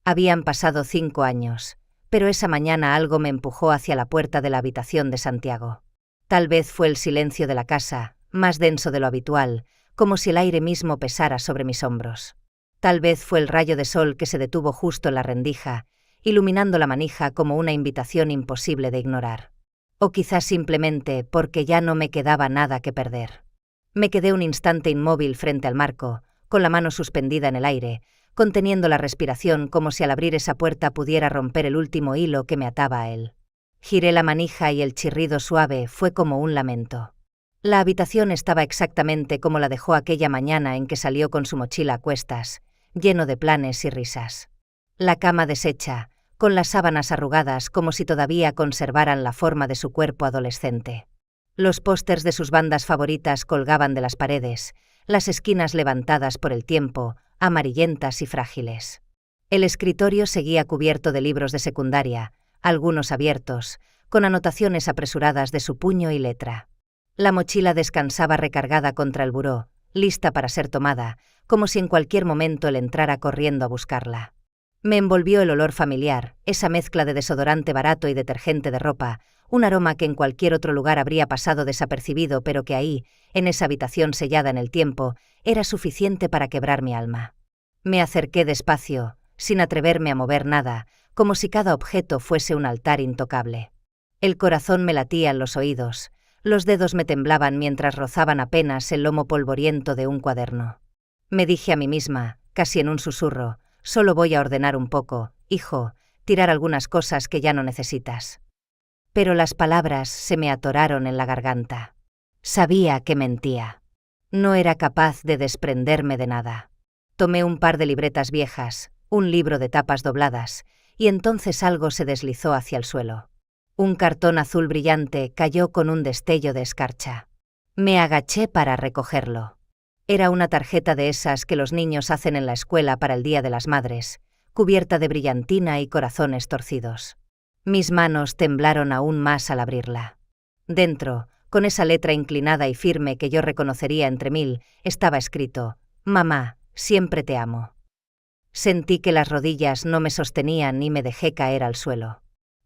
Habían pasado 5 años, pero esa mañana algo me empujó hacia la puerta de la habitación de Santiago. Tal vez fue el silencio de la casa, más denso de lo habitual, como si el aire mismo pesara sobre mis hombros. Tal vez fue el rayo de sol que se detuvo justo en la rendija, iluminando la manija como una invitación imposible de ignorar. O quizás simplemente porque ya no me quedaba nada que perder. Me quedé un instante inmóvil frente al marco, con la mano suspendida en el aire, conteniendo la respiración como si al abrir esa puerta pudiera romper el último hilo que me ataba a él. Giré la manija y el chirrido suave fue como un lamento. La habitación estaba exactamente como la dejó aquella mañana en que salió con su mochila a cuestas, lleno de planes y risas. La cama deshecha, con las sábanas arrugadas como si todavía conservaran la forma de su cuerpo adolescente. Los pósters de sus bandas favoritas colgaban de las paredes, las esquinas levantadas por el tiempo, amarillentas y frágiles. El escritorio seguía cubierto de libros de secundaria, algunos abiertos, con anotaciones apresuradas de su puño y letra. La mochila descansaba recargada contra el buró, lista para ser tomada, como si en cualquier momento él entrara corriendo a buscarla. Me envolvió el olor familiar, esa mezcla de desodorante barato y detergente de ropa, un aroma que en cualquier otro lugar habría pasado desapercibido, pero que ahí, en esa habitación sellada en el tiempo, era suficiente para quebrar mi alma. Me acerqué despacio, sin atreverme a mover nada, como si cada objeto fuese un altar intocable. El corazón me latía en los oídos, los dedos me temblaban mientras rozaban apenas el lomo polvoriento de un cuaderno. Me dije a mí misma, casi en un susurro, solo voy a ordenar un poco, hijo, tirar algunas cosas que ya no necesitas. Pero las palabras se me atoraron en la garganta. Sabía que mentía. No era capaz de desprenderme de nada. Tomé un par de libretas viejas, un libro de tapas dobladas, y entonces algo se deslizó hacia el suelo. Un cartón azul brillante cayó con un destello de escarcha. Me agaché para recogerlo. Era una tarjeta de esas que los niños hacen en la escuela para el Día de las Madres, cubierta de brillantina y corazones torcidos. Mis manos temblaron aún más al abrirla. Dentro, con esa letra inclinada y firme que yo reconocería entre mil, estaba escrito: «Mamá, siempre te amo». Sentí que las rodillas no me sostenían y me dejé caer al suelo.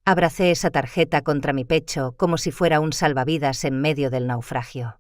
Abracé esa tarjeta contra mi pecho como si fuera un salvavidas en medio del naufragio.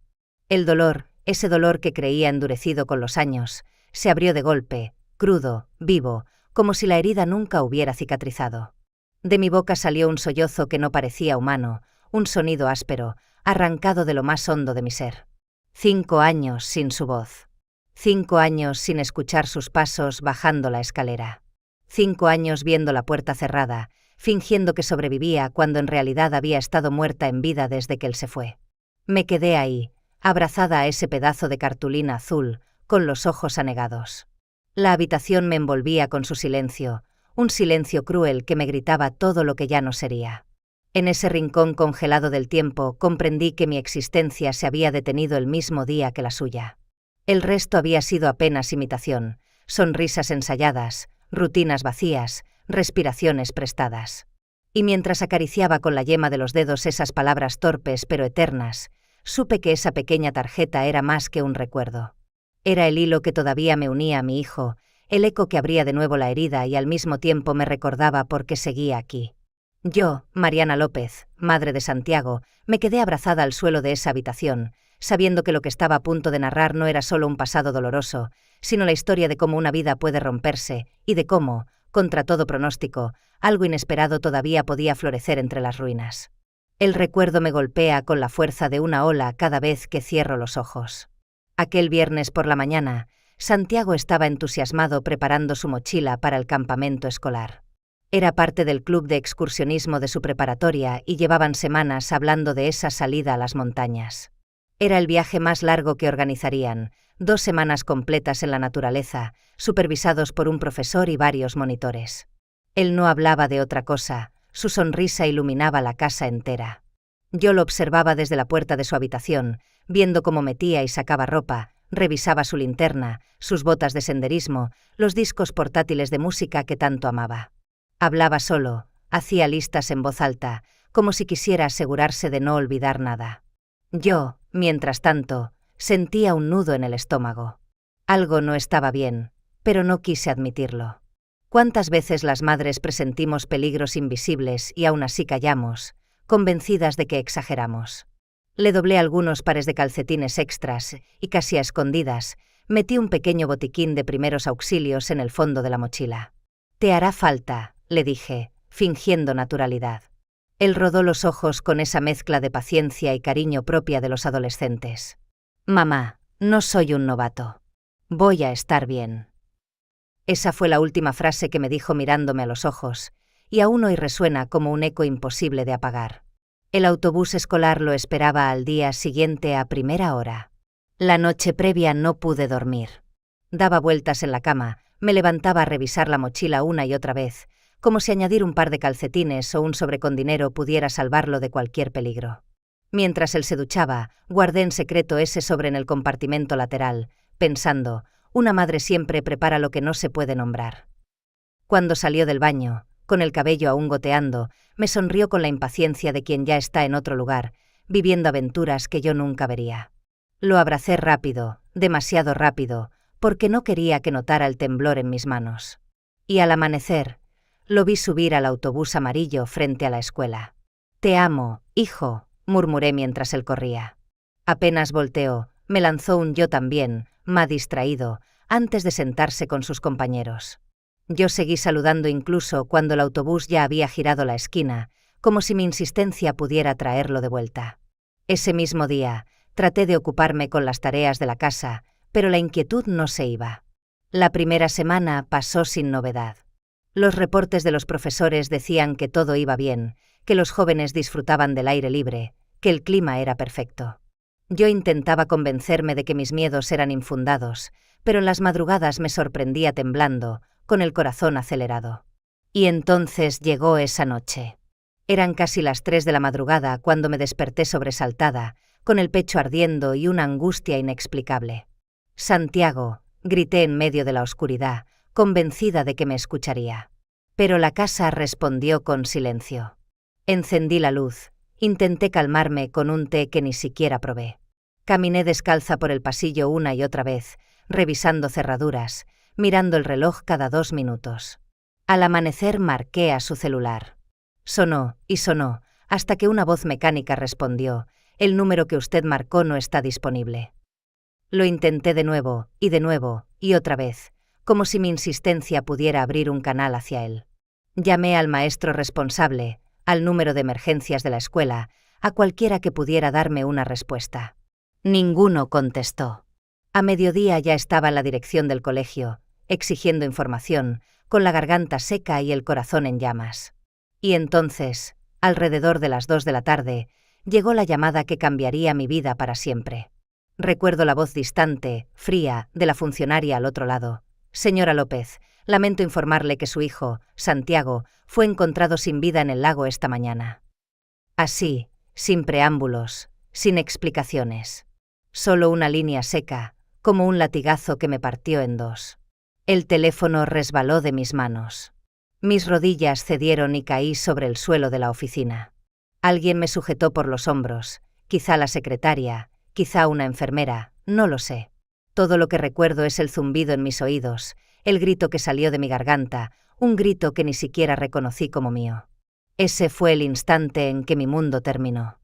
El dolor, ese dolor que creía endurecido con los años, se abrió de golpe, crudo, vivo, como si la herida nunca hubiera cicatrizado. De mi boca salió un sollozo que no parecía humano, un sonido áspero, arrancado de lo más hondo de mi ser. 5 años sin su voz. 5 años sin escuchar sus pasos bajando la escalera. 5 años viendo la puerta cerrada, fingiendo que sobrevivía cuando en realidad había estado muerta en vida desde que él se fue. Me quedé ahí, abrazada a ese pedazo de cartulina azul, con los ojos anegados. La habitación me envolvía con su silencio, un silencio cruel que me gritaba todo lo que ya no sería. En ese rincón congelado del tiempo comprendí que mi existencia se había detenido el mismo día que la suya. El resto había sido apenas imitación, sonrisas ensayadas, rutinas vacías, respiraciones prestadas. Y mientras acariciaba con la yema de los dedos esas palabras torpes pero eternas, supe que esa pequeña tarjeta era más que un recuerdo. Era el hilo que todavía me unía a mi hijo, el eco que abría de nuevo la herida y al mismo tiempo me recordaba por qué seguía aquí. Yo, Mariana López, madre de Santiago, me quedé abrazada al suelo de esa habitación, sabiendo que lo que estaba a punto de narrar no era solo un pasado doloroso, sino la historia de cómo una vida puede romperse y de cómo, contra todo pronóstico, algo inesperado todavía podía florecer entre las ruinas. El recuerdo me golpea con la fuerza de una ola cada vez que cierro los ojos. Aquel viernes por la mañana, Santiago estaba entusiasmado preparando su mochila para el campamento escolar. Era parte del club de excursionismo de su preparatoria y llevaban semanas hablando de esa salida a las montañas. Era el viaje más largo que organizarían, 2 semanas completas en la naturaleza, supervisados por un profesor y varios monitores. Él no hablaba de otra cosa, su sonrisa iluminaba la casa entera. Yo lo observaba desde la puerta de su habitación, viendo cómo metía y sacaba ropa, revisaba su linterna, sus botas de senderismo, los discos portátiles de música que tanto amaba. Hablaba solo, hacía listas en voz alta, como si quisiera asegurarse de no olvidar nada. Yo, mientras tanto, sentía un nudo en el estómago. Algo no estaba bien, pero no quise admitirlo. ¿Cuántas veces las madres presentimos peligros invisibles y aún así callamos, convencidas de que exageramos? Le doblé algunos pares de calcetines extras y, casi a escondidas, metí un pequeño botiquín de primeros auxilios en el fondo de la mochila. «Te hará falta», le dije, fingiendo naturalidad. Él rodó los ojos con esa mezcla de paciencia y cariño propia de los adolescentes. «Mamá, no soy un novato. Voy a estar bien». Esa fue la última frase que me dijo mirándome a los ojos, y aún hoy resuena como un eco imposible de apagar. El autobús escolar lo esperaba al día siguiente a primera hora. La noche previa no pude dormir. Daba vueltas en la cama, me levantaba a revisar la mochila una y otra vez, como si añadir un par de calcetines o un sobre con dinero pudiera salvarlo de cualquier peligro. Mientras él se duchaba, guardé en secreto ese sobre en el compartimento lateral, pensando, una madre siempre prepara lo que no se puede nombrar. Cuando salió del baño, con el cabello aún goteando, me sonrió con la impaciencia de quien ya está en otro lugar, viviendo aventuras que yo nunca vería. Lo abracé rápido, demasiado rápido, porque no quería que notara el temblor en mis manos. Y al amanecer, lo vi subir al autobús amarillo frente a la escuela. «Te amo, hijo», murmuré mientras él corría. Apenas volteó, me lanzó un «yo también», más distraído, antes de sentarse con sus compañeros. Yo seguí saludando incluso cuando el autobús ya había girado la esquina, como si mi insistencia pudiera traerlo de vuelta. Ese mismo día, traté de ocuparme con las tareas de la casa, pero la inquietud no se iba. La primera semana pasó sin novedad. Los reportes de los profesores decían que todo iba bien, que los jóvenes disfrutaban del aire libre, que el clima era perfecto. Yo intentaba convencerme de que mis miedos eran infundados, pero en las madrugadas me sorprendía temblando, con el corazón acelerado. Y entonces llegó esa noche. Eran casi las 3 de la madrugada cuando me desperté sobresaltada, con el pecho ardiendo y una angustia inexplicable. «Santiago», grité en medio de la oscuridad, convencida de que me escucharía. Pero la casa respondió con silencio. Encendí la luz, intenté calmarme con un té que ni siquiera probé. Caminé descalza por el pasillo una y otra vez, revisando cerraduras, mirando el reloj cada 2 minutos. Al amanecer marqué a su celular. Sonó y sonó, hasta que una voz mecánica respondió: «El número que usted marcó no está disponible». Lo intenté de nuevo, y otra vez, como si mi insistencia pudiera abrir un canal hacia él. Llamé al maestro responsable, al número de emergencias de la escuela, a cualquiera que pudiera darme una respuesta. Ninguno contestó. A mediodía ya estaba en la dirección del colegio, exigiendo información, con la garganta seca y el corazón en llamas. Y entonces, alrededor de las 2 de la tarde, llegó la llamada que cambiaría mi vida para siempre. Recuerdo la voz distante, fría, de la funcionaria al otro lado. «Señora López, lamento informarle que su hijo, Santiago, fue encontrado sin vida en el lago esta mañana». Así, sin preámbulos, sin explicaciones. Solo una línea seca, como un latigazo que me partió en dos. El teléfono resbaló de mis manos. Mis rodillas cedieron y caí sobre el suelo de la oficina. Alguien me sujetó por los hombros, quizá la secretaria, quizá una enfermera, no lo sé. Todo lo que recuerdo es el zumbido en mis oídos, el grito que salió de mi garganta, un grito que ni siquiera reconocí como mío. Ese fue el instante en que mi mundo terminó.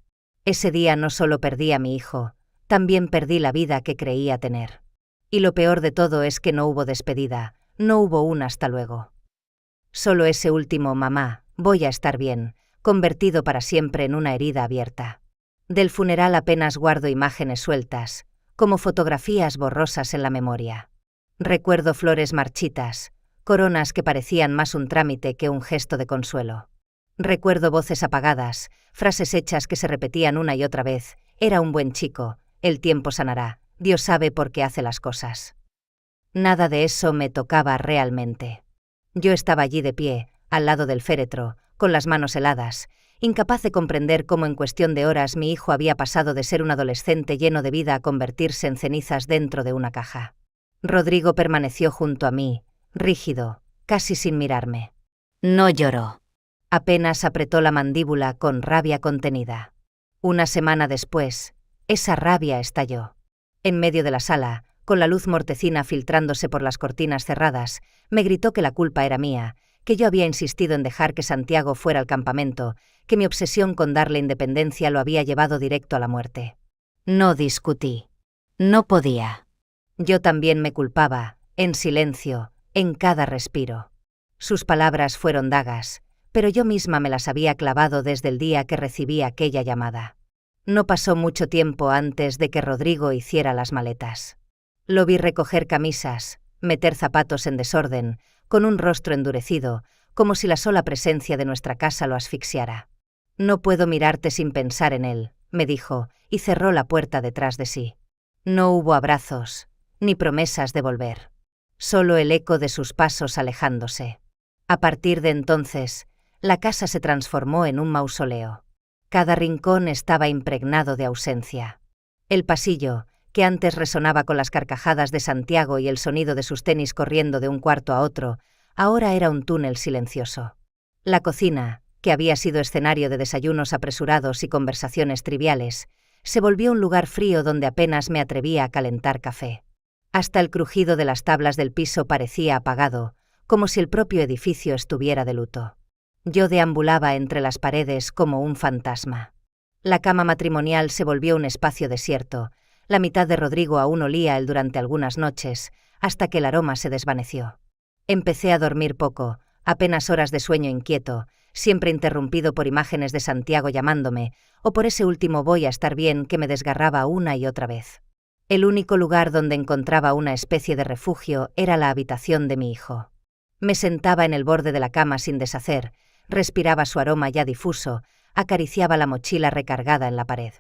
Ese día no solo perdí a mi hijo, también perdí la vida que creía tener. Y lo peor de todo es que no hubo despedida, no hubo un hasta luego. Solo ese último «mamá, voy a estar bien», convertido para siempre en una herida abierta. Del funeral apenas guardo imágenes sueltas, como fotografías borrosas en la memoria. Recuerdo flores marchitas, coronas que parecían más un trámite que un gesto de consuelo. Recuerdo voces apagadas, frases hechas que se repetían una y otra vez: «Era un buen chico, el tiempo sanará, Dios sabe por qué hace las cosas». Nada de eso me tocaba realmente. Yo estaba allí de pie, al lado del féretro, con las manos heladas, incapaz de comprender cómo en cuestión de horas mi hijo había pasado de ser un adolescente lleno de vida a convertirse en cenizas dentro de una caja. Rodrigo permaneció junto a mí, rígido, casi sin mirarme. No lloró. Apenas apretó la mandíbula con rabia contenida. Una semana después, esa rabia estalló. En medio de la sala, con la luz mortecina filtrándose por las cortinas cerradas, me gritó que la culpa era mía, que yo había insistido en dejar que Santiago fuera al campamento, que mi obsesión con darle independencia lo había llevado directo a la muerte. No discutí. No podía. Yo también me culpaba, en silencio, en cada respiro. Sus palabras fueron dagas, pero yo misma me las había clavado desde el día que recibí aquella llamada. No pasó mucho tiempo antes de que Rodrigo hiciera las maletas. Lo vi recoger camisas, meter zapatos en desorden, con un rostro endurecido, como si la sola presencia de nuestra casa lo asfixiara. «No puedo mirarte sin pensar en él», me dijo, y cerró la puerta detrás de sí. No hubo abrazos, ni promesas de volver. Solo el eco de sus pasos alejándose. A partir de entonces, la casa se transformó en un mausoleo. Cada rincón estaba impregnado de ausencia. El pasillo, que antes resonaba con las carcajadas de Santiago y el sonido de sus tenis corriendo de un cuarto a otro, ahora era un túnel silencioso. La cocina, que había sido escenario de desayunos apresurados y conversaciones triviales, se volvió un lugar frío donde apenas me atrevía a calentar café. Hasta el crujido de las tablas del piso parecía apagado, como si el propio edificio estuviera de luto. Yo deambulaba entre las paredes como un fantasma. La cama matrimonial se volvió un espacio desierto. La mitad de Rodrigo aún olía a él durante algunas noches, hasta que el aroma se desvaneció. Empecé a dormir poco, apenas horas de sueño inquieto, siempre interrumpido por imágenes de Santiago llamándome, o por ese último voy a estar bien que me desgarraba una y otra vez. El único lugar donde encontraba una especie de refugio era la habitación de mi hijo. Me sentaba en el borde de la cama sin deshacer, respiraba su aroma ya difuso, acariciaba la mochila recargada en la pared.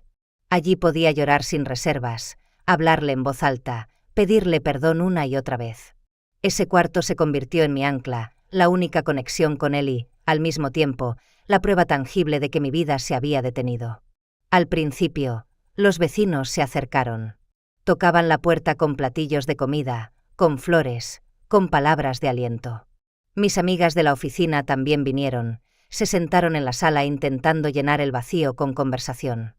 Allí podía llorar sin reservas, hablarle en voz alta, pedirle perdón una y otra vez. Ese cuarto se convirtió en mi ancla, la única conexión con él y, al mismo tiempo, la prueba tangible de que mi vida se había detenido. Al principio, los vecinos se acercaron. Tocaban la puerta con platillos de comida, con flores, con palabras de aliento. Mis amigas de la oficina también vinieron, se sentaron en la sala intentando llenar el vacío con conversación.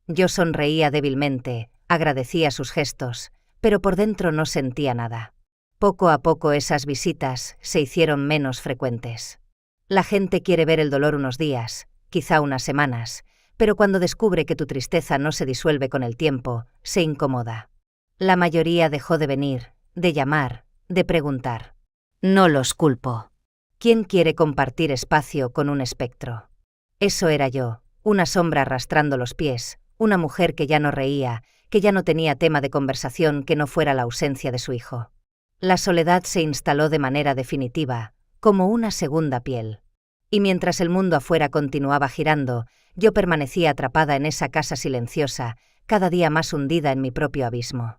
Yo sonreía débilmente, agradecía sus gestos, pero por dentro no sentía nada. Poco a poco esas visitas se hicieron menos frecuentes. La gente quiere ver el dolor unos días, quizá unas semanas, pero cuando descubre que tu tristeza no se disuelve con el tiempo, se incomoda. La mayoría dejó de venir, de llamar, de preguntar. No los culpo. ¿Quién quiere compartir espacio con un espectro? Eso era yo, una sombra arrastrando los pies, una mujer que ya no reía, que ya no tenía tema de conversación que no fuera la ausencia de su hijo. La soledad se instaló de manera definitiva, como una segunda piel. Y mientras el mundo afuera continuaba girando, yo permanecía atrapada en esa casa silenciosa, cada día más hundida en mi propio abismo.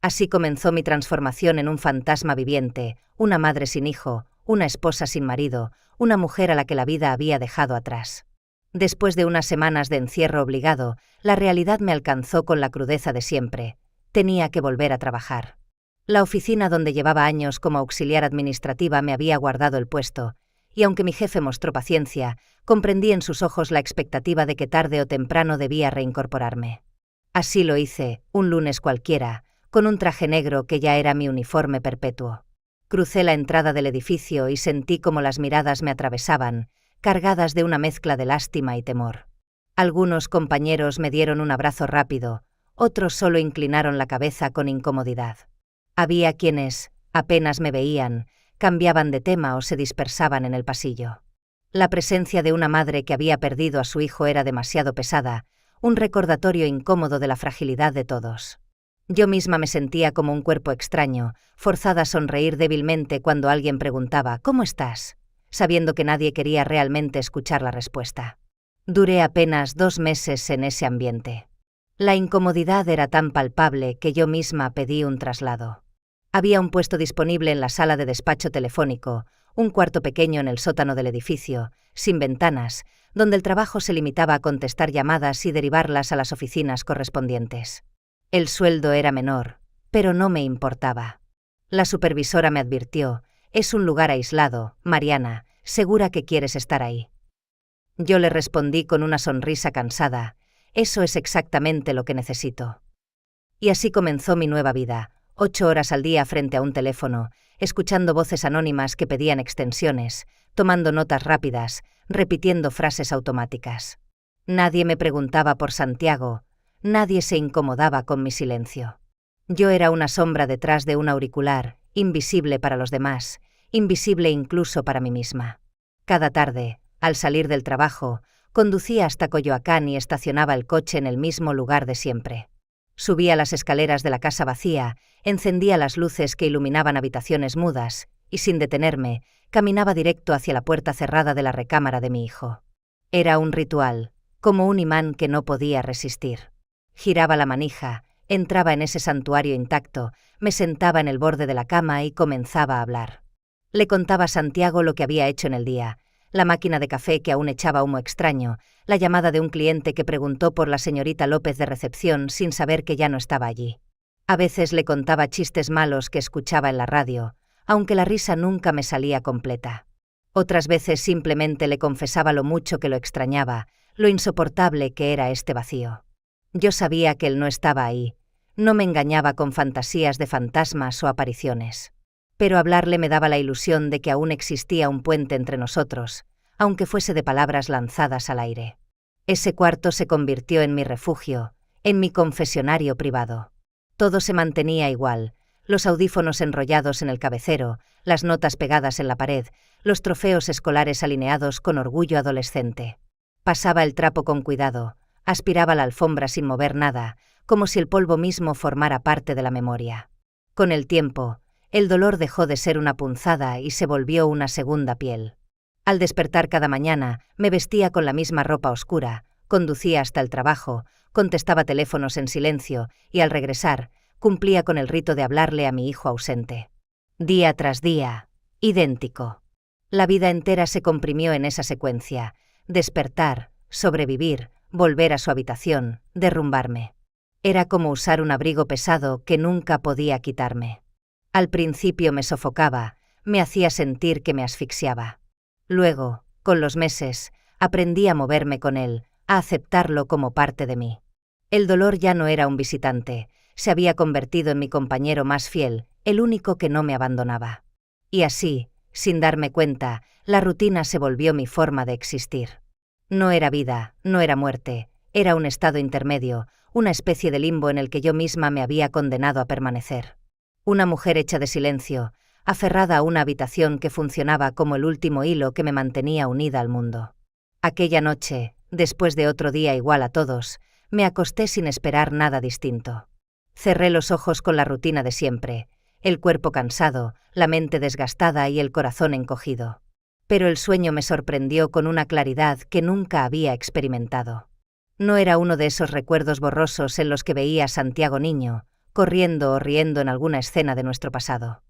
Así comenzó mi transformación en un fantasma viviente, una madre sin hijo, una esposa sin marido, una mujer a la que la vida había dejado atrás. Después de unas semanas de encierro obligado, la realidad me alcanzó con la crudeza de siempre. Tenía que volver a trabajar. La oficina donde llevaba años como auxiliar administrativa me había guardado el puesto, y aunque mi jefe mostró paciencia, comprendí en sus ojos la expectativa de que tarde o temprano debía reincorporarme. Así lo hice, un lunes cualquiera, con un traje negro que ya era mi uniforme perpetuo. Crucé la entrada del edificio y sentí como las miradas me atravesaban, cargadas de una mezcla de lástima y temor. Algunos compañeros me dieron un abrazo rápido, otros solo inclinaron la cabeza con incomodidad. Había quienes, apenas me veían, cambiaban de tema o se dispersaban en el pasillo. La presencia de una madre que había perdido a su hijo era demasiado pesada, un recordatorio incómodo de la fragilidad de todos. Yo misma me sentía como un cuerpo extraño, forzada a sonreír débilmente cuando alguien preguntaba «¿Cómo estás?», sabiendo que nadie quería realmente escuchar la respuesta. Duré apenas 2 meses en ese ambiente. La incomodidad era tan palpable que yo misma pedí un traslado. Había un puesto disponible en la sala de despacho telefónico, un cuarto pequeño en el sótano del edificio, sin ventanas, donde el trabajo se limitaba a contestar llamadas y derivarlas a las oficinas correspondientes. El sueldo era menor, pero no me importaba. La supervisora me advirtió: «Es un lugar aislado, Mariana, ¿segura que quieres estar ahí?». Yo le respondí con una sonrisa cansada: «Eso es exactamente lo que necesito». Y así comenzó mi nueva vida, 8 horas al día frente a un teléfono, escuchando voces anónimas que pedían extensiones, tomando notas rápidas, repitiendo frases automáticas. Nadie me preguntaba por Santiago, nadie se incomodaba con mi silencio. Yo era una sombra detrás de un auricular, invisible para los demás, invisible incluso para mí misma. Cada tarde, al salir del trabajo, conducía hasta Coyoacán y estacionaba el coche en el mismo lugar de siempre. Subía las escaleras de la casa vacía, encendía las luces que iluminaban habitaciones mudas, y sin detenerme, caminaba directo hacia la puerta cerrada de la recámara de mi hijo. Era un ritual, como un imán que no podía resistir. Giraba la manija, entraba en ese santuario intacto, me sentaba en el borde de la cama y comenzaba a hablar. Le contaba a Santiago lo que había hecho en el día, la máquina de café que aún echaba humo extraño, la llamada de un cliente que preguntó por la señorita López de recepción sin saber que ya no estaba allí. A veces le contaba chistes malos que escuchaba en la radio, aunque la risa nunca me salía completa. Otras veces simplemente le confesaba lo mucho que lo extrañaba, lo insoportable que era este vacío. Yo sabía que él no estaba ahí, no me engañaba con fantasías de fantasmas o apariciones. Pero hablarle me daba la ilusión de que aún existía un puente entre nosotros, aunque fuese de palabras lanzadas al aire. Ese cuarto se convirtió en mi refugio, en mi confesionario privado. Todo se mantenía igual, los audífonos enrollados en el cabecero, las notas pegadas en la pared, los trofeos escolares alineados con orgullo adolescente. Pasaba el trapo con cuidado, aspiraba la alfombra sin mover nada, como si el polvo mismo formara parte de la memoria. Con el tiempo, el dolor dejó de ser una punzada y se volvió una segunda piel. Al despertar cada mañana, me vestía con la misma ropa oscura, conducía hasta el trabajo, contestaba teléfonos en silencio y al regresar, cumplía con el rito de hablarle a mi hijo ausente. Día tras día, idéntico. La vida entera se comprimió en esa secuencia: despertar, sobrevivir, volver a su habitación, derrumbarme. Era como usar un abrigo pesado que nunca podía quitarme. Al principio me sofocaba, me hacía sentir que me asfixiaba. Luego, con los meses, aprendí a moverme con él, a aceptarlo como parte de mí. El dolor ya no era un visitante, se había convertido en mi compañero más fiel, el único que no me abandonaba. Y así, sin darme cuenta, la rutina se volvió mi forma de existir. No era vida, no era muerte, era un estado intermedio, una especie de limbo en el que yo misma me había condenado a permanecer. Una mujer hecha de silencio, aferrada a una habitación que funcionaba como el último hilo que me mantenía unida al mundo. Aquella noche, después de otro día igual a todos, me acosté sin esperar nada distinto. Cerré los ojos con la rutina de siempre, el cuerpo cansado, la mente desgastada y el corazón encogido. Pero el sueño me sorprendió con una claridad que nunca había experimentado. No era uno de esos recuerdos borrosos en los que veía a Santiago niño, corriendo o riendo en alguna escena de nuestro pasado.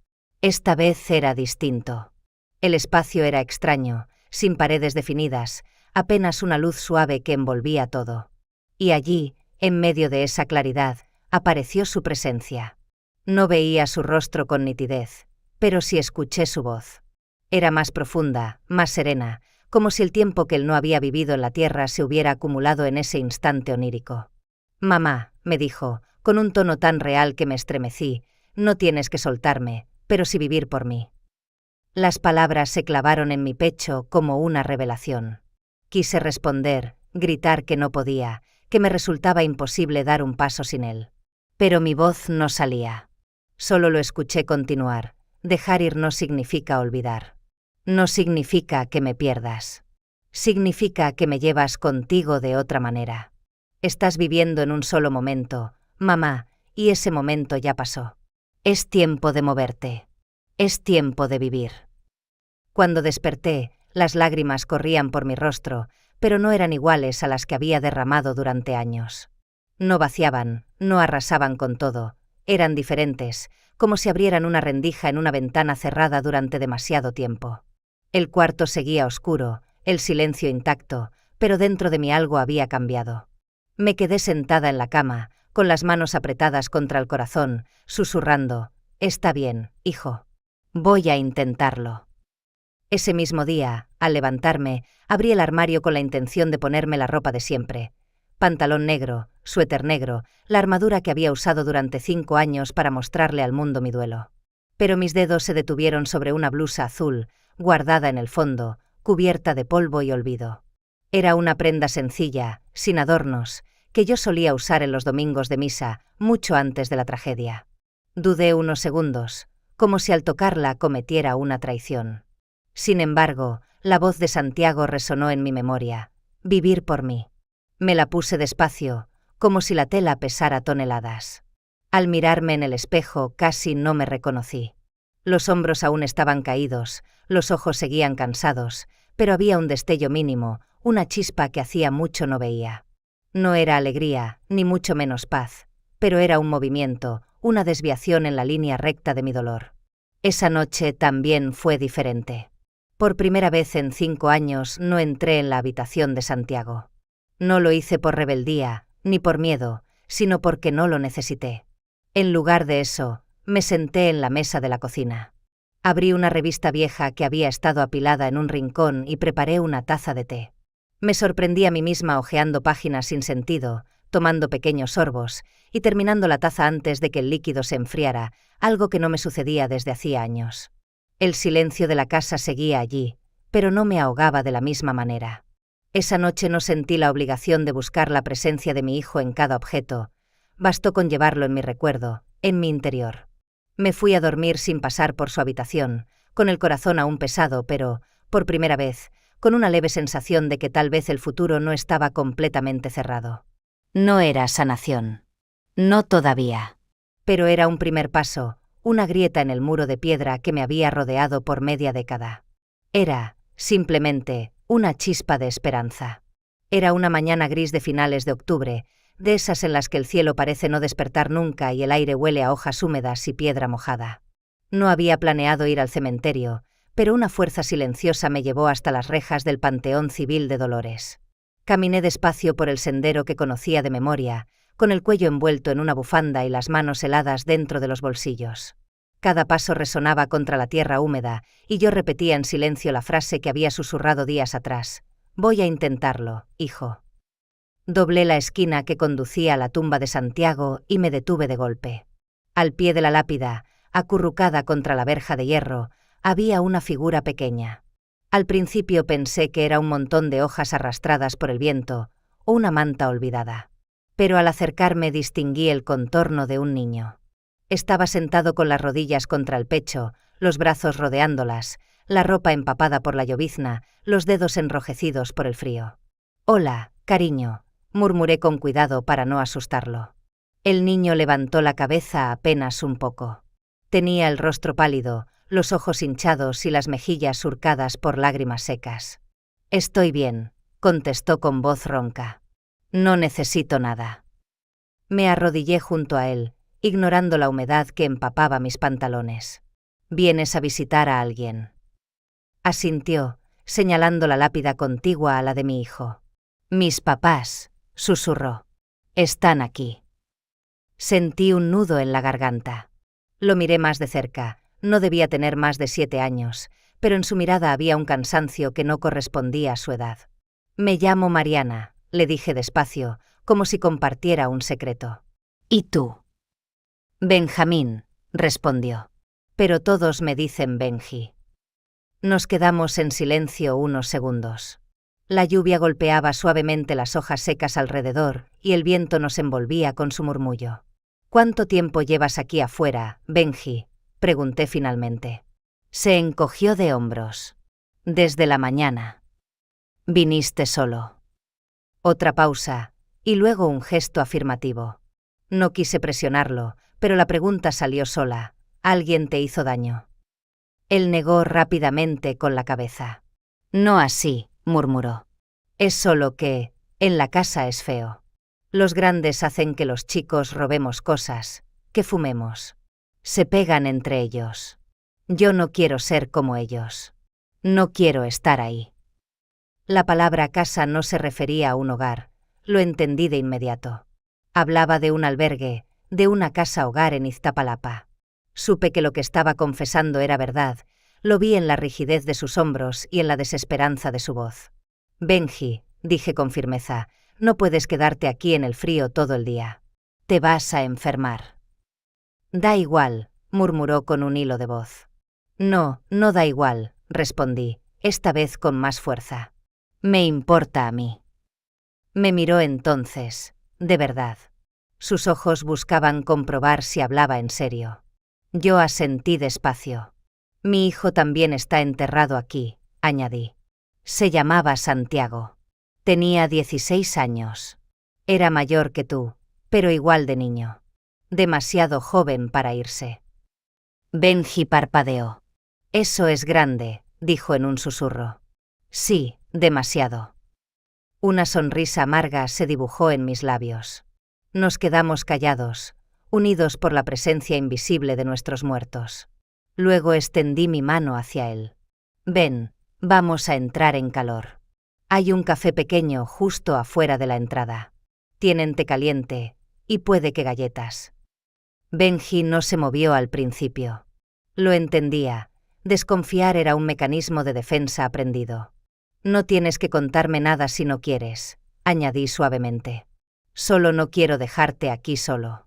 Esta vez era distinto. El espacio era extraño, sin paredes definidas, apenas una luz suave que envolvía todo. Y allí, en medio de esa claridad, apareció su presencia. No veía su rostro con nitidez, pero sí escuché su voz. Era más profunda, más serena, como si el tiempo que él no había vivido en la tierra se hubiera acumulado en ese instante onírico. «Mamá», me dijo, con un tono tan real que me estremecí, «no tienes que soltarme, pero sí vivir por mí». Las palabras se clavaron en mi pecho como una revelación. Quise responder, gritar que no podía, que me resultaba imposible dar un paso sin él. Pero mi voz no salía. Solo lo escuché continuar: dejar ir no significa olvidar. No significa que me pierdas. Significa que me llevas contigo de otra manera. Estás viviendo en un solo momento, mamá, y ese momento ya pasó. Es tiempo de moverte. Es tiempo de vivir. Cuando desperté, las lágrimas corrían por mi rostro, pero no eran iguales a las que había derramado durante años. No vaciaban, no arrasaban con todo, eran diferentes, como si abrieran una rendija en una ventana cerrada durante demasiado tiempo. El cuarto seguía oscuro, el silencio intacto, pero dentro de mí algo había cambiado. Me quedé sentada en la cama, con las manos apretadas contra el corazón, susurrando: «Está bien, hijo. Voy a intentarlo». Ese mismo día, al levantarme, abrí el armario con la intención de ponerme la ropa de siempre. pantalón negro, suéter negro, la armadura que había usado durante 5 años para mostrarle al mundo mi duelo. Pero mis dedos se detuvieron sobre una blusa azul, guardada en el fondo, cubierta de polvo y olvido. Era una prenda sencilla, sin adornos, que yo solía usar en los domingos de misa, mucho antes de la tragedia. Dudé unos segundos, como si al tocarla cometiera una traición. Sin embargo, la voz de Santiago resonó en mi memoria. Vivir por mí. Me la puse despacio, como si la tela pesara toneladas. Al mirarme en el espejo casi no me reconocí. Los hombros aún estaban caídos, los ojos seguían cansados, pero había un destello mínimo, una chispa que hacía mucho no veía. No era alegría, ni mucho menos paz, pero era un movimiento, una desviación en la línea recta de mi dolor. Esa noche también fue diferente. Por primera vez en 5 años no entré en la habitación de Santiago. No lo hice por rebeldía, ni por miedo, sino porque no lo necesité. En lugar de eso, me senté en la mesa de la cocina. Abrí una revista vieja que había estado apilada en un rincón y preparé una taza de té. Me sorprendí a mí misma hojeando páginas sin sentido, tomando pequeños sorbos y terminando la taza antes de que el líquido se enfriara, algo que no me sucedía desde hacía años. El silencio de la casa seguía allí, pero no me ahogaba de la misma manera. Esa noche no sentí la obligación de buscar la presencia de mi hijo en cada objeto, bastó con llevarlo en mi recuerdo, en mi interior. Me fui a dormir sin pasar por su habitación, con el corazón aún pesado, pero, por primera vez, con una leve sensación de que tal vez el futuro no estaba completamente cerrado. No era sanación. No todavía. Pero era un primer paso, una grieta en el muro de piedra que me había rodeado por media década. Era, simplemente, una chispa de esperanza. Era una mañana gris de finales de octubre, de esas en las que el cielo parece no despertar nunca y el aire huele a hojas húmedas y piedra mojada. No había planeado ir al cementerio, pero una fuerza silenciosa me llevó hasta las rejas del Panteón Civil de Dolores. Caminé despacio por el sendero que conocía de memoria, con el cuello envuelto en una bufanda y las manos heladas dentro de los bolsillos. Cada paso resonaba contra la tierra húmeda, y yo repetía en silencio la frase que había susurrado días atrás. «Voy a intentarlo, hijo». Doblé la esquina que conducía a la tumba de Santiago y me detuve de golpe. Al pie de la lápida, acurrucada contra la verja de hierro, había una figura pequeña. Al principio pensé que era un montón de hojas arrastradas por el viento, o una manta olvidada. Pero al acercarme distinguí el contorno de un niño. Estaba sentado con las rodillas contra el pecho, los brazos rodeándolas, la ropa empapada por la llovizna, los dedos enrojecidos por el frío. «Hola, cariño», murmuré con cuidado para no asustarlo. El niño levantó la cabeza apenas un poco. Tenía el rostro pálido, los ojos hinchados y las mejillas surcadas por lágrimas secas. «Estoy bien», contestó con voz ronca. «No necesito nada». Me arrodillé junto a él, ignorando la humedad que empapaba mis pantalones. «¿Vienes a visitar a alguien?». Asintió, señalando la lápida contigua a la de mi hijo. «Mis papás», susurró. «Están aquí». Sentí un nudo en la garganta. Lo miré más de cerca. No debía tener más de 7 años, pero en su mirada había un cansancio que no correspondía a su edad. «Me llamo Mariana», le dije despacio, como si compartiera un secreto. «¿Y tú?». «Benjamín», respondió. «Pero todos me dicen Benji». Nos quedamos en silencio unos segundos. La lluvia golpeaba suavemente las hojas secas alrededor y el viento nos envolvía con su murmullo. «¿Cuánto tiempo llevas aquí afuera, Benji?», pregunté finalmente. Se encogió de hombros. «Desde la mañana». «¿Viniste solo?». Otra pausa, y luego un gesto afirmativo. No quise presionarlo, pero la pregunta salió sola. «¿Alguien te hizo daño?». Él negó rápidamente con la cabeza. «No así», murmuró. «Es solo que, en la casa es feo. Los grandes hacen que los chicos robemos cosas, que fumemos. Se pegan entre ellos. Yo no quiero ser como ellos. No quiero estar ahí». La palabra casa no se refería a un hogar, lo entendí de inmediato. Hablaba de un albergue, de una casa-hogar en Iztapalapa. Supe que lo que estaba confesando era verdad, lo vi en la rigidez de sus hombros y en la desesperanza de su voz. «Benji», dije con firmeza, no puedes quedarte aquí en el frío todo el día. Te vas a enfermar. Da igual, murmuró con un hilo de voz. No, no da igual, respondí, esta vez con más fuerza. Me importa a mí. Me miró entonces, de verdad. Sus ojos buscaban comprobar si hablaba en serio. Yo asentí despacio. Mi hijo también está enterrado aquí, añadí. Se llamaba Santiago. Tenía 16 años. Era mayor que tú, pero igual de niño. Demasiado joven para irse. Benji parpadeó. Eso es grande, dijo en un susurro. Sí, demasiado. Una sonrisa amarga se dibujó en mis labios. Nos quedamos callados, unidos por la presencia invisible de nuestros muertos. Luego extendí mi mano hacia él. Ven, vamos a entrar en calor. Hay un café pequeño justo afuera de la entrada. Tienen té caliente, y puede que galletas. Benji no se movió al principio. Lo entendía, desconfiar era un mecanismo de defensa aprendido. No tienes que contarme nada si no quieres, añadí suavemente. Solo no quiero dejarte aquí solo.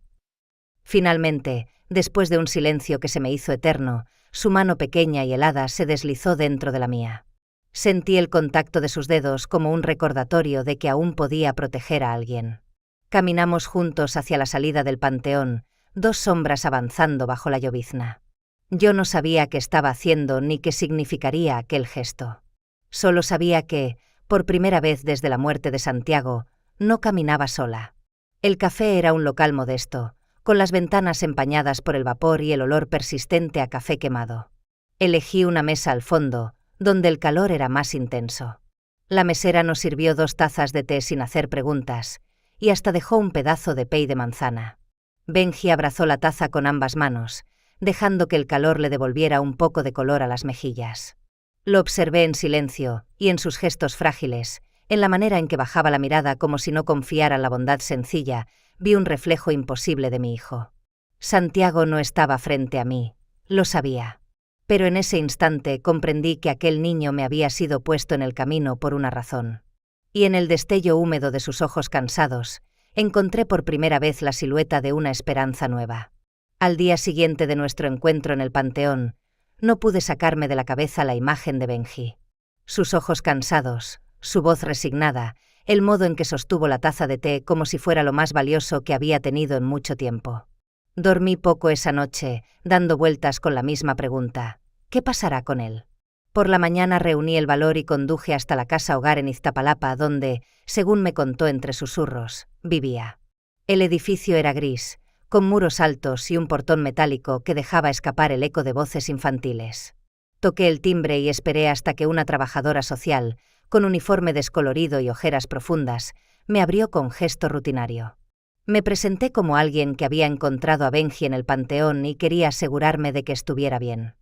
Finalmente, después de un silencio que se me hizo eterno, su mano pequeña y helada se deslizó dentro de la mía. Sentí el contacto de sus dedos como un recordatorio de que aún podía proteger a alguien. Caminamos juntos hacia la salida del panteón, dos sombras avanzando bajo la llovizna. Yo no sabía qué estaba haciendo ni qué significaría aquel gesto. Solo sabía que, por primera vez desde la muerte de Santiago, no caminaba sola. El café era un local modesto, con las ventanas empañadas por el vapor y el olor persistente a café quemado. Elegí una mesa al fondo, donde el calor era más intenso. La mesera nos sirvió 2 tazas de té sin hacer preguntas, y hasta dejó un pedazo de pay de manzana. Benji abrazó la taza con ambas manos, dejando que el calor le devolviera un poco de color a las mejillas. Lo observé en silencio, y en sus gestos frágiles, en la manera en que bajaba la mirada como si no confiara en la bondad sencilla, vi un reflejo imposible de mi hijo. Santiago no estaba frente a mí, lo sabía. Pero en ese instante comprendí que aquel niño me había sido puesto en el camino por una razón. Y en el destello húmedo de sus ojos cansados, encontré por primera vez la silueta de una esperanza nueva. Al día siguiente de nuestro encuentro en el panteón, no pude sacarme de la cabeza la imagen de Benji. Sus ojos cansados, su voz resignada, el modo en que sostuvo la taza de té como si fuera lo más valioso que había tenido en mucho tiempo. Dormí poco esa noche, dando vueltas con la misma pregunta: ¿qué pasará con él? Por la mañana reuní el valor y conduje hasta la casa hogar en Iztapalapa donde, según me contó entre susurros, vivía. El edificio era gris, con muros altos y un portón metálico que dejaba escapar el eco de voces infantiles. Toqué el timbre y esperé hasta que una trabajadora social, con uniforme descolorido y ojeras profundas, me abrió con gesto rutinario. Me presenté como alguien que había encontrado a Benji en el panteón y quería asegurarme de que estuviera bien.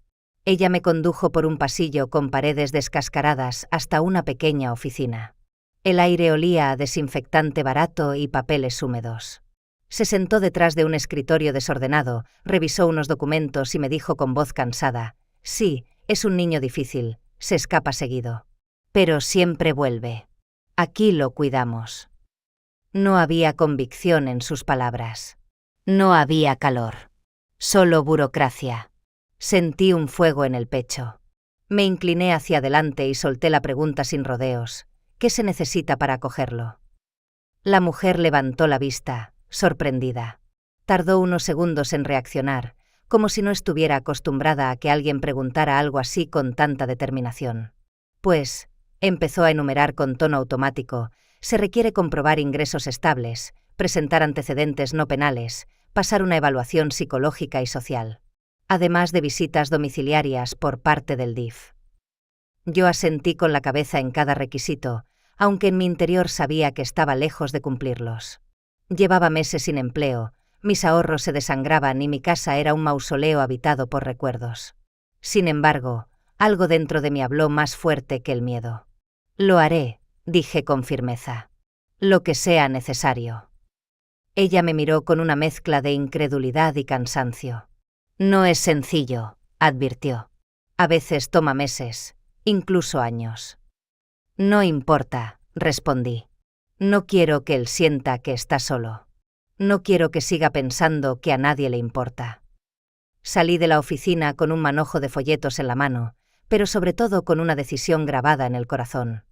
Ella me condujo por un pasillo con paredes descascaradas hasta una pequeña oficina. El aire olía a desinfectante barato y papeles húmedos. Se sentó detrás de un escritorio desordenado, revisó unos documentos y me dijo con voz cansada: «Sí, es un niño difícil, se escapa seguido. Pero siempre vuelve. Aquí lo cuidamos». No había convicción en sus palabras. No había calor. Solo burocracia. Sentí un fuego en el pecho. Me incliné hacia adelante y solté la pregunta sin rodeos: ¿qué se necesita para acogerlo? La mujer levantó la vista, sorprendida. Tardó unos segundos en reaccionar, como si no estuviera acostumbrada a que alguien preguntara algo así con tanta determinación. Pues, empezó a enumerar con tono automático: se requiere comprobar ingresos estables, presentar antecedentes no penales, pasar una evaluación psicológica y social, además de visitas domiciliarias por parte del DIF. Yo asentí con la cabeza en cada requisito, aunque en mi interior sabía que estaba lejos de cumplirlos. Llevaba meses sin empleo, mis ahorros se desangraban y mi casa era un mausoleo habitado por recuerdos. Sin embargo, algo dentro de mí habló más fuerte que el miedo. «Lo haré», dije con firmeza. «Lo que sea necesario». Ella me miró con una mezcla de incredulidad y cansancio. «No es sencillo», advirtió. «A veces toma meses, incluso años». «No importa», respondí. No quiero que él sienta que está solo. No quiero que siga pensando que a nadie le importa. Salí de la oficina con un manojo de folletos en la mano, pero sobre todo con una decisión grabada en el corazón.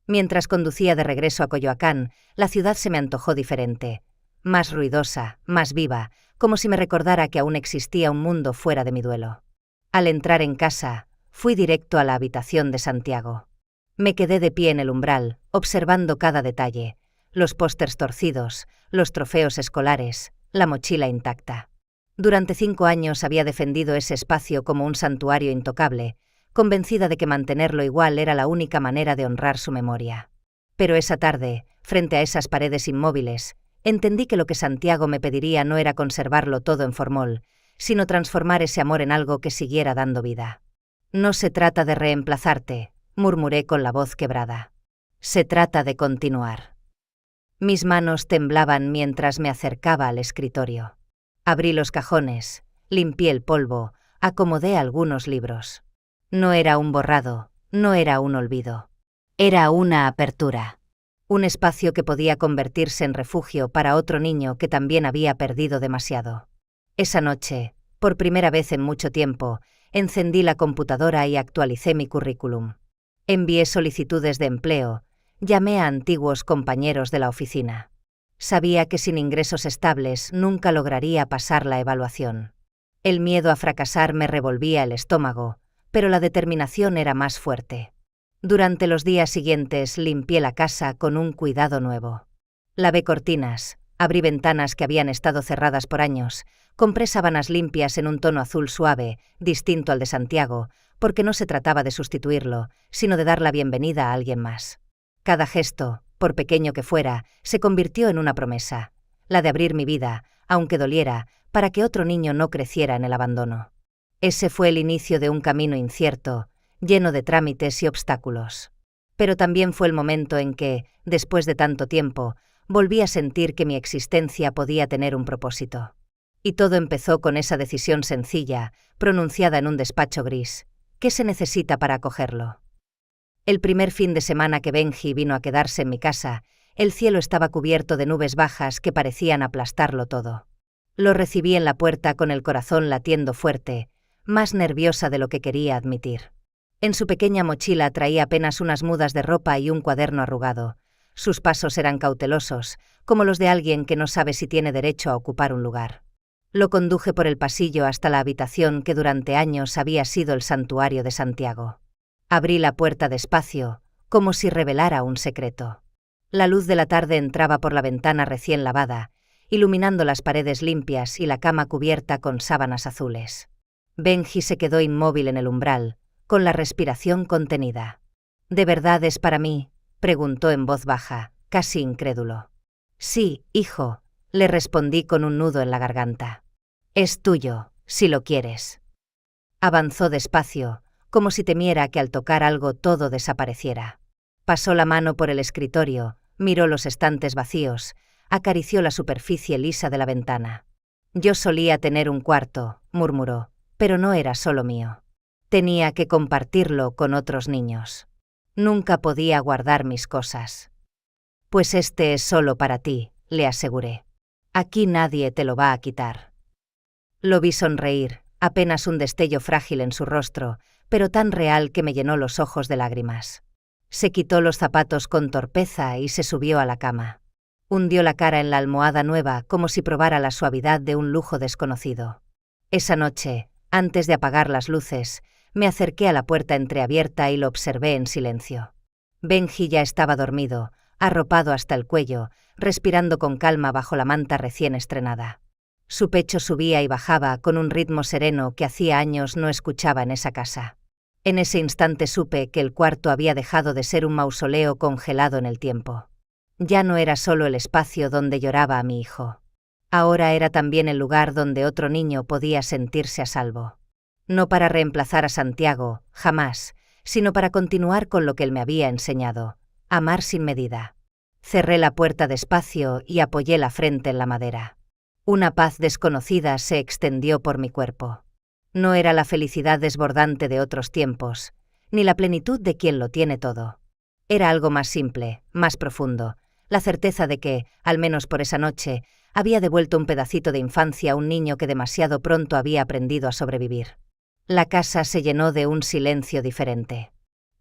Mientras conducía de regreso a Coyoacán, la ciudad se me antojó diferente, más ruidosa, más viva, como si me recordara que aún existía un mundo fuera de mi duelo. Al entrar en casa, fui directo a la habitación de Santiago. Me quedé de pie en el umbral, observando cada detalle, los pósters torcidos, los trofeos escolares, la mochila intacta. Durante 5 años había defendido ese espacio como un santuario intocable, convencida de que mantenerlo igual era la única manera de honrar su memoria. Pero esa tarde, frente a esas paredes inmóviles, entendí que lo que Santiago me pediría no era conservarlo todo en formol, sino transformar ese amor en algo que siguiera dando vida. No se trata de reemplazarte, murmuré con la voz quebrada. Se trata de continuar. Mis manos temblaban mientras me acercaba al escritorio. Abrí los cajones, limpié el polvo, acomodé algunos libros. No era un borrado, no era un olvido. Era una apertura. Un espacio que podía convertirse en refugio para otro niño que también había perdido demasiado. Esa noche, por primera vez en mucho tiempo, encendí la computadora y actualicé mi currículum. Envié solicitudes de empleo, llamé a antiguos compañeros de la oficina. Sabía que sin ingresos estables nunca lograría pasar la evaluación. El miedo a fracasar me revolvía el estómago, pero la determinación era más fuerte. Durante los días siguientes limpié la casa con un cuidado nuevo. Lavé cortinas, abrí ventanas que habían estado cerradas por años, compré sábanas limpias en un tono azul suave, distinto al de Santiago, porque no se trataba de sustituirlo, sino de dar la bienvenida a alguien más. Cada gesto, por pequeño que fuera, se convirtió en una promesa, la de abrir mi vida, aunque doliera, para que otro niño no creciera en el abandono. Ese fue el inicio de un camino incierto, lleno de trámites y obstáculos. Pero también fue el momento en que, después de tanto tiempo, volví a sentir que mi existencia podía tener un propósito. Y todo empezó con esa decisión sencilla, pronunciada en un despacho gris. ¿Qué se necesita para acogerlo? El primer fin de semana que Benji vino a quedarse en mi casa, el cielo estaba cubierto de nubes bajas que parecían aplastarlo todo. Lo recibí en la puerta con el corazón latiendo fuerte, más nerviosa de lo que quería admitir. En su pequeña mochila traía apenas unas mudas de ropa y un cuaderno arrugado. Sus pasos eran cautelosos, como los de alguien que no sabe si tiene derecho a ocupar un lugar. Lo conduje por el pasillo hasta la habitación que durante años había sido el santuario de Santiago. Abrí la puerta despacio, como si revelara un secreto. La luz de la tarde entraba por la ventana recién lavada, iluminando las paredes limpias y la cama cubierta con sábanas azules. Benji se quedó inmóvil en el umbral, con la respiración contenida. ¿De verdad es para mí?, preguntó en voz baja, casi incrédulo. Sí, hijo, le respondí con un nudo en la garganta. Es tuyo, si lo quieres. Avanzó despacio, como si temiera que al tocar algo todo desapareciera. Pasó la mano por el escritorio, miró los estantes vacíos, acarició la superficie lisa de la ventana. Yo solía tener un cuarto, murmuró, pero no era solo mío. Tenía que compartirlo con otros niños. Nunca podía guardar mis cosas. Pues este es solo para ti, le aseguré. Aquí nadie te lo va a quitar. Lo vi sonreír, apenas un destello frágil en su rostro, pero tan real que me llenó los ojos de lágrimas. Se quitó los zapatos con torpeza y se subió a la cama. Hundió la cara en la almohada nueva como si probara la suavidad de un lujo desconocido. Esa noche, antes de apagar las luces, me acerqué a la puerta entreabierta y lo observé en silencio. Benji ya estaba dormido, arropado hasta el cuello, respirando con calma bajo la manta recién estrenada. Su pecho subía y bajaba con un ritmo sereno que hacía años no escuchaba en esa casa. En ese instante supe que el cuarto había dejado de ser un mausoleo congelado en el tiempo. Ya no era solo el espacio donde lloraba a mi hijo. Ahora era también el lugar donde otro niño podía sentirse a salvo. No para reemplazar a Santiago, jamás, sino para continuar con lo que él me había enseñado, amar sin medida. Cerré la puerta despacio y apoyé la frente en la madera. Una paz desconocida se extendió por mi cuerpo. No era la felicidad desbordante de otros tiempos, ni la plenitud de quien lo tiene todo. Era algo más simple, más profundo, la certeza de que, al menos por esa noche, había devuelto un pedacito de infancia a un niño que demasiado pronto había aprendido a sobrevivir. La casa se llenó de un silencio diferente.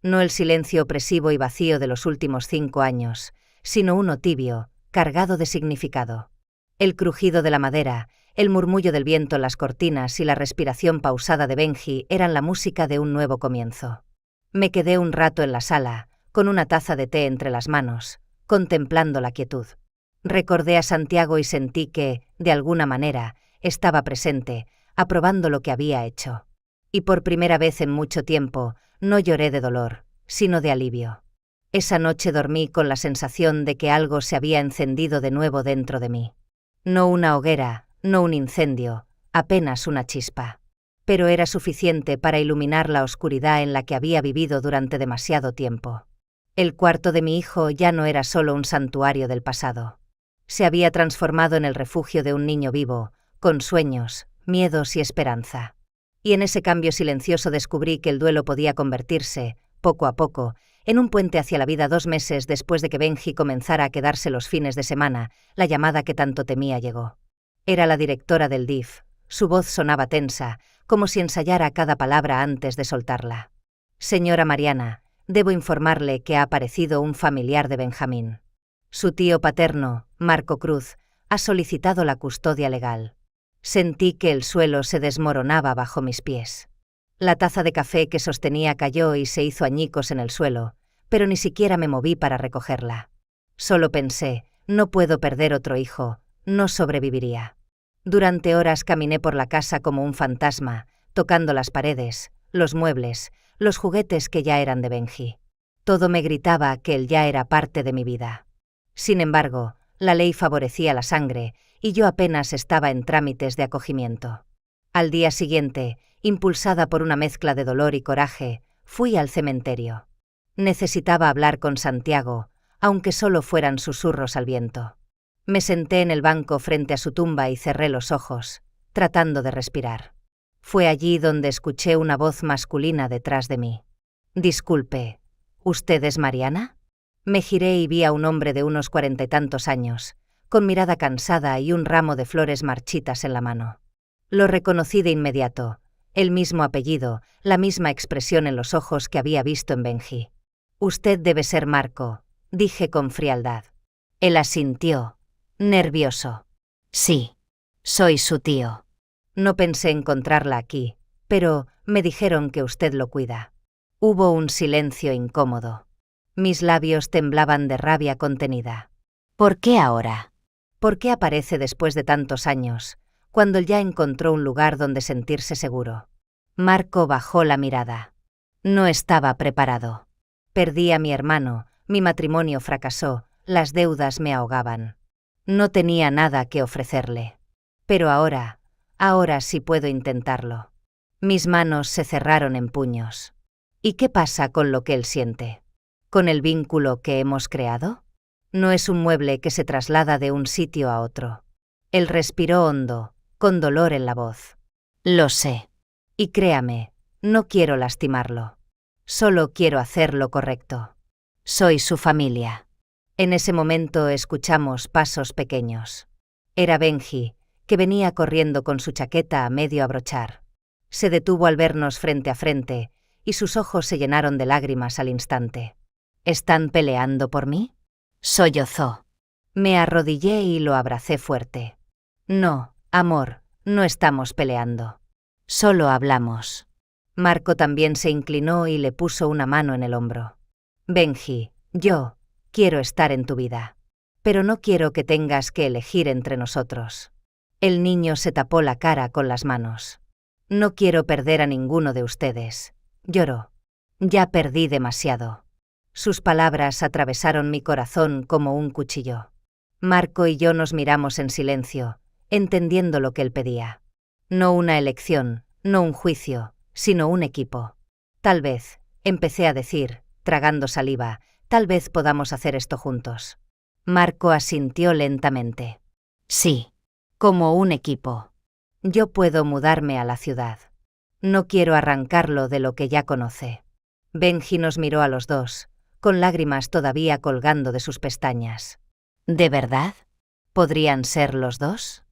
No el silencio opresivo y vacío de los últimos 5 años, sino uno tibio, cargado de significado. El crujido de la madera, el murmullo del viento en las cortinas y la respiración pausada de Benji eran la música de un nuevo comienzo. Me quedé un rato en la sala, con una taza de té entre las manos, contemplando la quietud. Recordé a Santiago y sentí que, de alguna manera, estaba presente, aprobando lo que había hecho. Y por primera vez en mucho tiempo, no lloré de dolor, sino de alivio. Esa noche dormí con la sensación de que algo se había encendido de nuevo dentro de mí. No una hoguera, no un incendio, apenas una chispa. Pero era suficiente para iluminar la oscuridad en la que había vivido durante demasiado tiempo. El cuarto de mi hijo ya no era solo un santuario del pasado. Se había transformado en el refugio de un niño vivo, con sueños, miedos y esperanza. Y en ese cambio silencioso descubrí que el duelo podía convertirse, poco a poco, en un puente hacia la vida. 2 meses después de que Benji comenzara a quedarse los fines de semana, la llamada que tanto temía llegó. Era la directora del DIF. Su voz sonaba tensa, como si ensayara cada palabra antes de soltarla. Señora Mariana, debo informarle que ha aparecido un familiar de Benjamín. Su tío paterno, Marco Cruz, ha solicitado la custodia legal. Sentí que el suelo se desmoronaba bajo mis pies. La taza de café que sostenía cayó y se hizo añicos en el suelo, pero ni siquiera me moví para recogerla. Solo pensé, no puedo perder otro hijo, no sobreviviría. Durante horas caminé por la casa como un fantasma, tocando las paredes, los muebles, los juguetes que ya eran de Benji. Todo me gritaba que él ya era parte de mi vida. Sin embargo, la ley favorecía la sangre, y yo apenas estaba en trámites de acogimiento. Al día siguiente, impulsada por una mezcla de dolor y coraje, fui al cementerio. Necesitaba hablar con Santiago, aunque solo fueran susurros al viento. Me senté en el banco frente a su tumba y cerré los ojos, tratando de respirar. Fue allí donde escuché una voz masculina detrás de mí. «Disculpe, ¿usted es Mariana?» Me giré y vi a un hombre de unos 40 y tantos años, con mirada cansada y un ramo de flores marchitas en la mano. Lo reconocí de inmediato, el mismo apellido, la misma expresión en los ojos que había visto en Benji. «Usted debe ser Marco», dije con frialdad. Él asintió, nervioso. «Sí, soy su tío. No pensé encontrarla aquí, pero me dijeron que usted lo cuida». Hubo un silencio incómodo. Mis labios temblaban de rabia contenida. «¿Por qué ahora?» «¿Por qué aparece después de tantos años, cuando él ya encontró un lugar donde sentirse seguro?» Marco bajó la mirada. No estaba preparado. Perdí a mi hermano, mi matrimonio fracasó, las deudas me ahogaban. No tenía nada que ofrecerle. Pero ahora sí puedo intentarlo. Mis manos se cerraron en puños. ¿Y qué pasa con lo que él siente? ¿Con el vínculo que hemos creado? No es un mueble que se traslada de un sitio a otro. Él respiró hondo, con dolor en la voz. Lo sé. Y créame, no quiero lastimarlo. Solo quiero hacer lo correcto. Soy su familia. En ese momento escuchamos pasos pequeños. Era Benji, que venía corriendo con su chaqueta a medio abrochar. Se detuvo al vernos frente a frente, y sus ojos se llenaron de lágrimas al instante. ¿Están peleando por mí?, sollozó. Me arrodillé y lo abracé fuerte. No, amor, no estamos peleando. Solo hablamos. Marco también se inclinó y le puso una mano en el hombro. Benji, yo quiero estar en tu vida. Pero no quiero que tengas que elegir entre nosotros. El niño se tapó la cara con las manos. No quiero perder a ninguno de ustedes. Lloró. Ya perdí demasiado. Sus palabras atravesaron mi corazón como un cuchillo. Marco y yo nos miramos en silencio, entendiendo lo que él pedía. No una elección, no un juicio, sino un equipo. Tal vez, empecé a decir, tragando saliva, tal vez podamos hacer esto juntos. Marco asintió lentamente. Sí, como un equipo. Yo puedo mudarme a la ciudad. No quiero arrancarlo de lo que ya conoce. Benji nos miró a los dos, con lágrimas todavía colgando de sus pestañas. ¿De verdad? ¿Podrían ser los dos?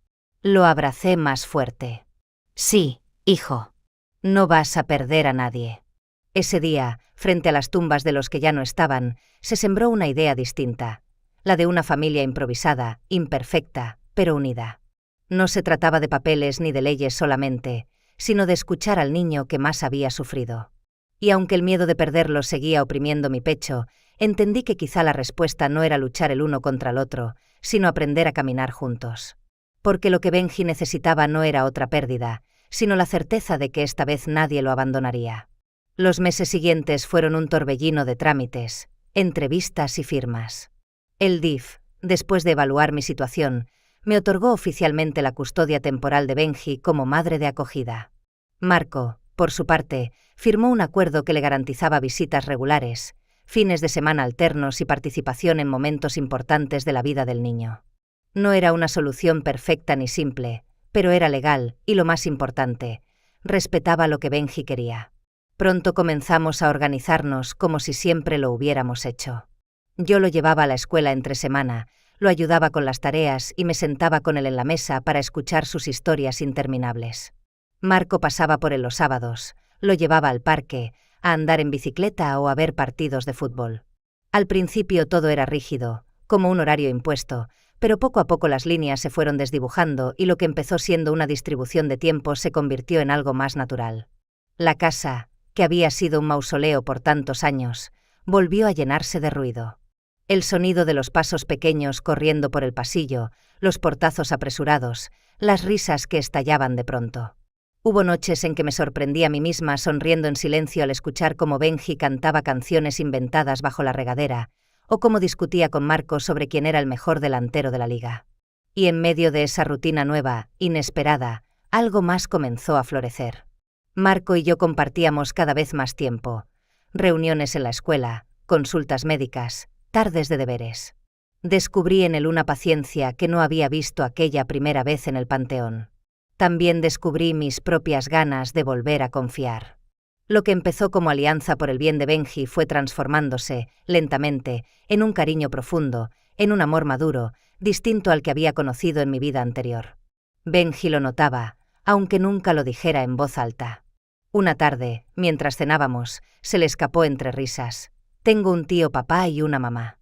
Lo abracé más fuerte. Sí, hijo. No vas a perder a nadie. Ese día, frente a las tumbas de los que ya no estaban, se sembró una idea distinta, la de una familia improvisada, imperfecta, pero unida. No se trataba de papeles ni de leyes solamente, sino de escuchar al niño que más había sufrido. Y aunque el miedo de perderlo seguía oprimiendo mi pecho, entendí que quizá la respuesta no era luchar el uno contra el otro, sino aprender a caminar juntos. Porque lo que Benji necesitaba no era otra pérdida, sino la certeza de que esta vez nadie lo abandonaría. Los meses siguientes fueron un torbellino de trámites, entrevistas y firmas. El DIF, después de evaluar mi situación, me otorgó oficialmente la custodia temporal de Benji como madre de acogida. Marco, por su parte, firmó un acuerdo que le garantizaba visitas regulares, fines de semana alternos y participación en momentos importantes de la vida del niño. No era una solución perfecta ni simple, pero era legal y, lo más importante, respetaba lo que Benji quería. Pronto comenzamos a organizarnos como si siempre lo hubiéramos hecho. Yo lo llevaba a la escuela entre semana, lo ayudaba con las tareas y me sentaba con él en la mesa para escuchar sus historias interminables. Marco pasaba por él los sábados, lo llevaba al parque, a andar en bicicleta o a ver partidos de fútbol. Al principio todo era rígido, como un horario impuesto, pero poco a poco las líneas se fueron desdibujando y lo que empezó siendo una distribución de tiempo se convirtió en algo más natural. La casa, que había sido un mausoleo por tantos años, volvió a llenarse de ruido. El sonido de los pasos pequeños corriendo por el pasillo, los portazos apresurados, las risas que estallaban de pronto. Hubo noches en que me sorprendí a mí misma sonriendo en silencio al escuchar cómo Benji cantaba canciones inventadas bajo la regadera, o cómo discutía con Marco sobre quién era el mejor delantero de la liga. Y en medio de esa rutina nueva, inesperada, algo más comenzó a florecer. Marco y yo compartíamos cada vez más tiempo. Reuniones en la escuela, consultas médicas, tardes de deberes. Descubrí en él una paciencia que no había visto aquella primera vez en el Panteón. También descubrí mis propias ganas de volver a confiar. Lo que empezó como alianza por el bien de Benji fue transformándose, lentamente, en un cariño profundo, en un amor maduro, distinto al que había conocido en mi vida anterior. Benji lo notaba, aunque nunca lo dijera en voz alta. Una tarde, mientras cenábamos, se le escapó entre risas: «Tengo un tío papá y una mamá».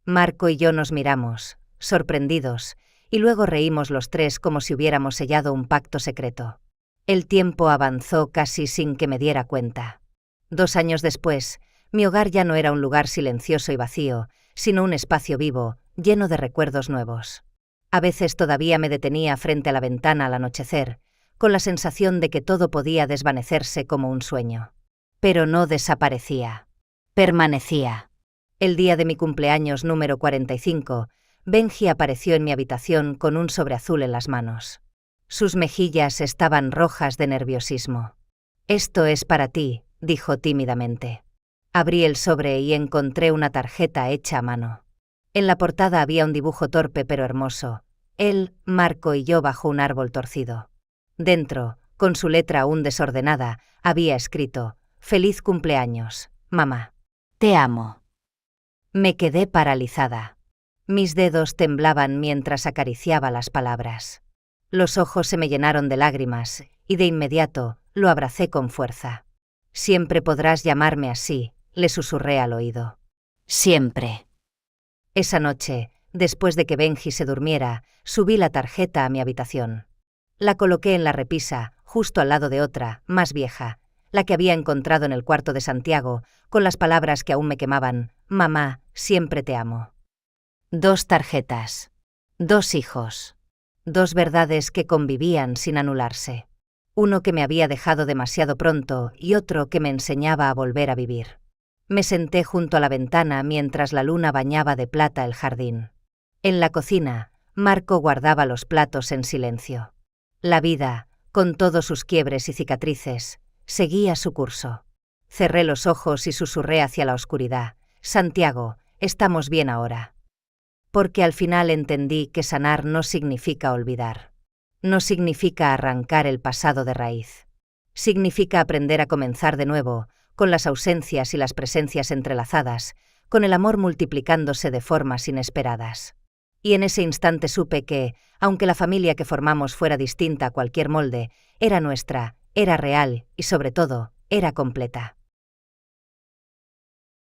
Marco y yo nos miramos, sorprendidos, y luego reímos los tres como si hubiéramos sellado un pacto secreto. El tiempo avanzó casi sin que me diera cuenta. 2 años después, mi hogar ya no era un lugar silencioso y vacío, sino un espacio vivo, lleno de recuerdos nuevos. A veces todavía me detenía frente a la ventana al anochecer, con la sensación de que todo podía desvanecerse como un sueño. Pero no desaparecía. Permanecía. El día de mi cumpleaños número 45, Benji apareció en mi habitación con un sobre azul en las manos. Sus mejillas estaban rojas de nerviosismo. «Esto es para ti», dijo tímidamente. Abrí el sobre y encontré una tarjeta hecha a mano. En la portada había un dibujo torpe pero hermoso: él, Marco y yo bajo un árbol torcido. Dentro, con su letra aún desordenada, había escrito: «Feliz cumpleaños, mamá. Te amo». Me quedé paralizada. Mis dedos temblaban mientras acariciaba las palabras. Los ojos se me llenaron de lágrimas, y de inmediato lo abracé con fuerza. «Siempre podrás llamarme así», le susurré al oído. «Siempre». Esa noche, después de que Benji se durmiera, subí la tarjeta a mi habitación. La coloqué en la repisa, justo al lado de otra, más vieja, la que había encontrado en el cuarto de Santiago, con las palabras que aún me quemaban: «Mamá, siempre te amo». 2 tarjetas. 2 hijos. 2 verdades que convivían sin anularse. Uno que me había dejado demasiado pronto y otro que me enseñaba a volver a vivir. Me senté junto a la ventana mientras la luna bañaba de plata el jardín. En la cocina, Marco guardaba los platos en silencio. La vida, con todos sus quiebres y cicatrices, seguía su curso. Cerré los ojos y susurré hacia la oscuridad: «Santiago, estamos bien ahora». Porque al final entendí que sanar no significa olvidar. No significa arrancar el pasado de raíz. Significa aprender a comenzar de nuevo, con las ausencias y las presencias entrelazadas, con el amor multiplicándose de formas inesperadas. Y en ese instante supe que, aunque la familia que formamos fuera distinta a cualquier molde, era nuestra, era real y, sobre todo, era completa.